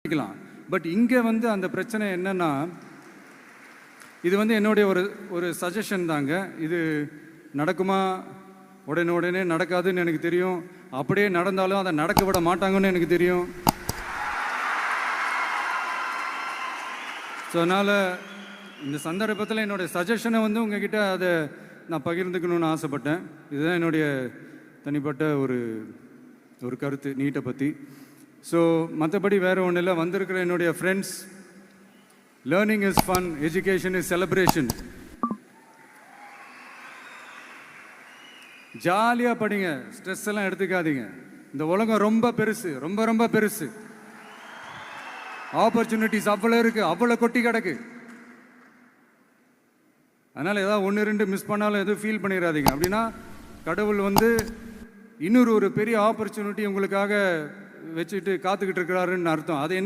பண்ணிக்கலாம். பட் இங்கே வந்து அந்த பிரச்சனை என்னன்னா, இது வந்து என்னுடைய ஒரு சஜஷன் தாங்க. இது நடக்குமா, உடனே நடக்காதுன்னு எனக்கு தெரியும். அப்படியே நடந்தாலும் அதை நடக்க விட மாட்டாங்கன்னு எனக்கு தெரியும். ஸோ அதனால் இந்த சந்தர்ப்பத்தில் என்னுடைய சஜஷனை வந்து உங்ககிட்ட அதை நான் பகிர்ந்துக்கணும்னு ஆசைப்பட்டேன். இதுதான் என்னுடைய தனிப்பட்ட ஒரு கருத்து நீட்டை பற்றி. ஸோ மற்றபடி வேறு ஒன்றும் இல்லை. வந்திருக்கிற என்னுடைய friends, learning is fun, education is celebration. ஜாலியாக படிங்க, ஸ்ட்ரெஸ் எல்லாம் எடுத்துக்காதீங்க. இந்த உலகம் ரொம்ப பெருசு, ரொம்ப ரொம்ப பெருசு. ஆப்பர்ச்சுனிட்டிஸ் அவ்வளோ இருக்குது, அவ்வளோ கொட்டி கிடக்கு. அதனால் ஏதாவது 1-2 மிஸ் பண்ணாலும் எதுவும் ஃபீல் பண்ணிடாதீங்க. அப்படின்னா கடவுள் வந்து இன்னொரு பெரிய ஆப்பர்ச்சுனிட்டி உங்களுக்காக வச்சுட்டு காத்துக்கிட்டு இருக்கிறாருன்னு அர்த்தம். அது என்ன